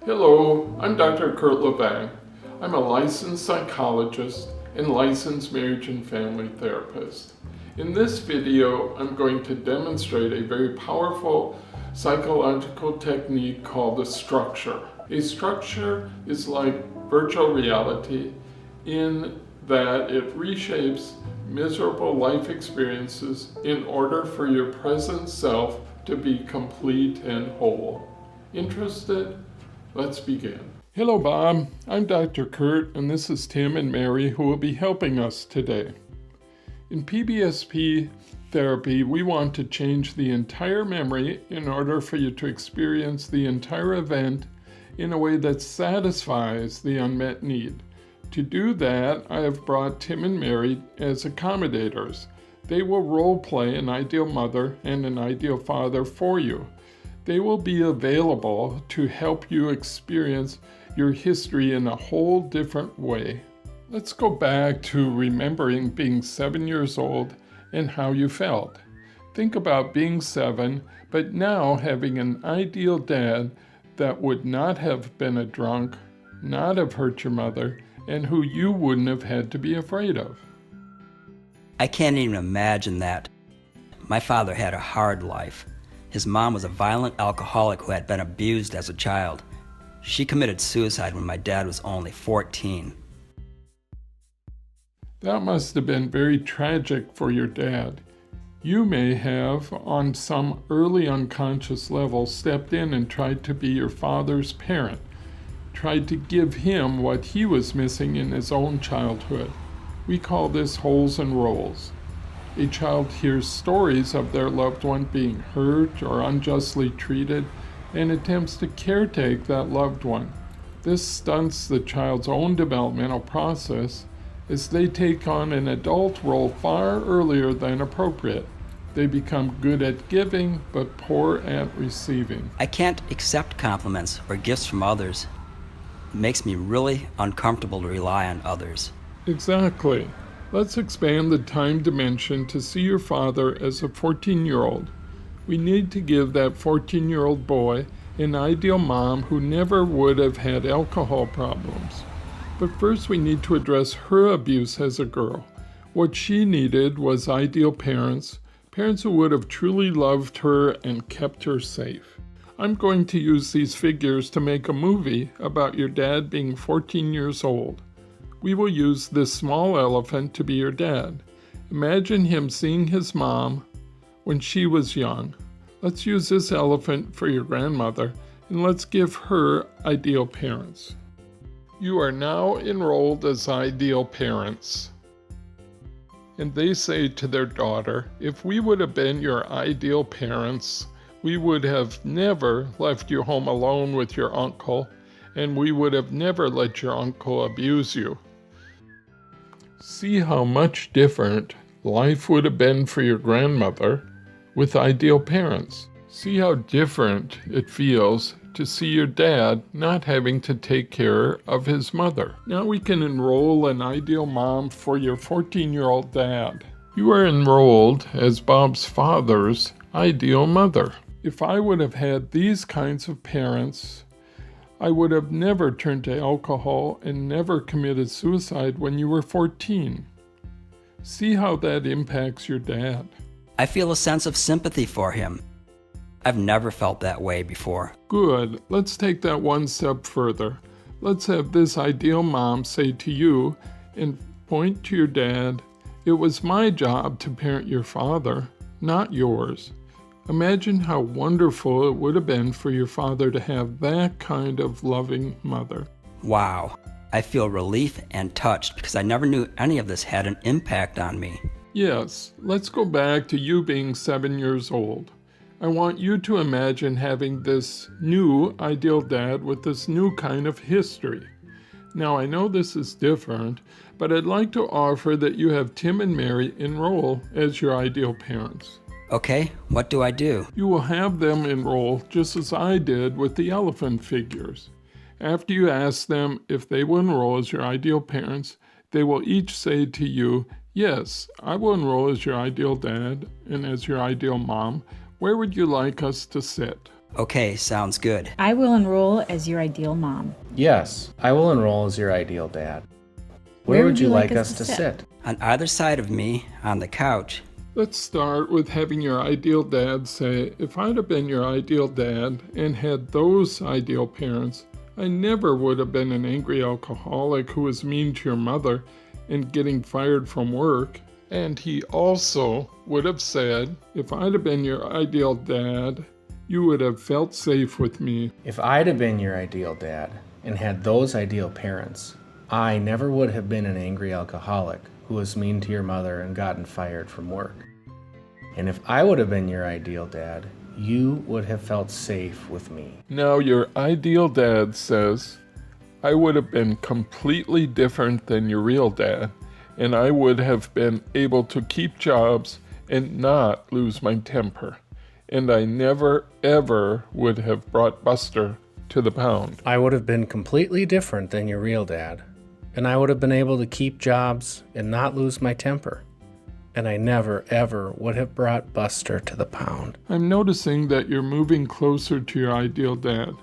Hello, I'm Dr. Curt Levang. I'm a licensed psychologist and licensed marriage and family therapist. In this video, I'm going to demonstrate a very powerful psychological technique called a structure. A structure is like virtual reality in that it reshapes miserable life experiences in order for your present self to be complete and whole. Interested? Let's begin. Hello, Bob. I'm Dr. Curt, and this is Tim and Mary who will be helping us today. In PBSP therapy, we want to change the entire memory in order for you to experience the entire event in a way that satisfies the unmet need. To do that, I have brought Tim and Mary as accommodators. They will role play an ideal mother and an ideal father for you. They will be available to help you experience your history in a whole different way. Let's go back to remembering being 7 years old and how you felt. Think about being 7, but now having an ideal dad that would not have been a drunk, not have hurt your mother, and who you wouldn't have had to be afraid of. I can't even imagine that. My father had a hard life. His mom was a violent alcoholic who had been abused as a child. She committed suicide when my dad was only 14. That must have been very tragic for your dad. You may have, on some early unconscious level, stepped in and tried to be your father's parent, tried to give him what he was missing in his own childhood. We call this holes and roles. A child hears stories of their loved one being hurt or unjustly treated and attempts to caretake that loved one. This stunts the child's own developmental process as they take on an adult role far earlier than appropriate. They become good at giving but poor at receiving. I can't accept compliments or gifts from others. It makes me really uncomfortable to rely on others. Exactly. Let's expand the time dimension to see your father as a 14-year-old. We need to give that 14-year-old boy an ideal mom who never would have had alcohol problems. But first we need to address her abuse as a girl. What she needed was ideal parents who would have truly loved her and kept her safe. I'm going to use these figures to make a movie about your dad being 14 years old. We will use this small elephant to be your dad. Imagine him seeing his mom when she was young. Let's use this elephant for your grandmother, and let's give her ideal parents. You are now enrolled as ideal parents. And they say to their daughter, if we would have been your ideal parents, we would have never left you home alone with your uncle, and we would have never let your uncle abuse you. See how much different life would have been for your grandmother with ideal parents. See how different it feels to see your dad not having to take care of his mother. Now we can enroll an ideal mom for your 14-year-old dad. You are enrolled as Bob's father's ideal mother. If I would have had these kinds of parents, I would have never turned to alcohol and never committed suicide when you were 14. See how that impacts your dad. I feel a sense of sympathy for him. I've never felt that way before. Good. Let's take that one step further. Let's have this ideal mom say to you and point to your dad, "It was my job to parent your father, not yours." Imagine how wonderful it would have been for your father to have that kind of loving mother. Wow. I feel relief and touched because I never knew any of this had an impact on me. Yes, let's go back to you being 7 years old. I want you to imagine having this new ideal dad with this new kind of history. Now I know this is different, but I'd like to offer that you have Tim and Mary enroll as your ideal parents. Okay, what do I do? You will have them enroll just as I did with the elephant figures. After you ask them if they will enroll as your ideal parents, they will each say to you, "Yes, I will enroll as your ideal dad and as your ideal mom. Where would you like us to sit?" Okay, sounds good. I will enroll as your ideal mom. Yes, I will enroll as your ideal dad. Where would you like us to sit? On either side of me, on the couch. Let's start with having your ideal dad say, if I'd have been your ideal dad and had those ideal parents, I never would have been an angry alcoholic who was mean to your mother and getting fired from work. And he also would have said, if I'd have been your ideal dad, you would have felt safe with me. If I'd have been your ideal dad and had those ideal parents, I never would have been an angry alcoholic who was mean to your mother and gotten fired from work. And if I would have been your ideal dad, you would have felt safe with me. Now your ideal dad says, I would have been completely different than your real dad, and I would have been able to keep jobs and not lose my temper. And I never, ever would have brought Buster to the pound. I would have been completely different than your real dad, and I would have been able to keep jobs and not lose my temper. And I never, ever would have brought Buster to the pound. I'm noticing that you're moving closer to your ideal dad.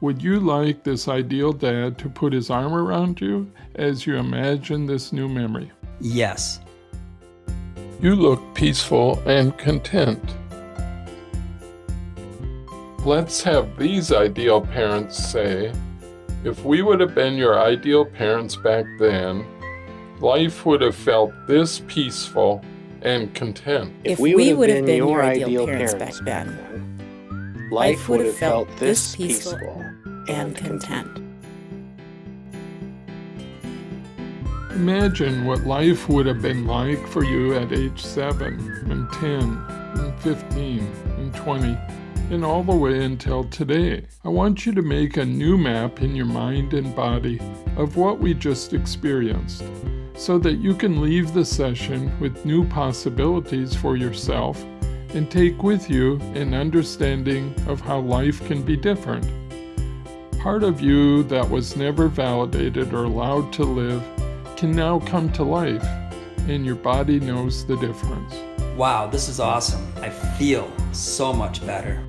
Would you like this ideal dad to put his arm around you as you imagine this new memory? Yes. You look peaceful and content. Let's have these ideal parents say, if we would have been your ideal parents back then, life would have felt this peaceful and content. If we would have been your ideal parents back then, life would have felt this peaceful and content. Imagine what life would have been like for you at age 7 and 10 and 15 and 20 and all the way until today. I want you to make a new map in your mind and body of what we just experienced so that you can leave the session with new possibilities for yourself and take with you an understanding of how life can be different. Part of you that was never validated or allowed to live can now come to life, and your body knows the difference. Wow, this is awesome. I feel so much better.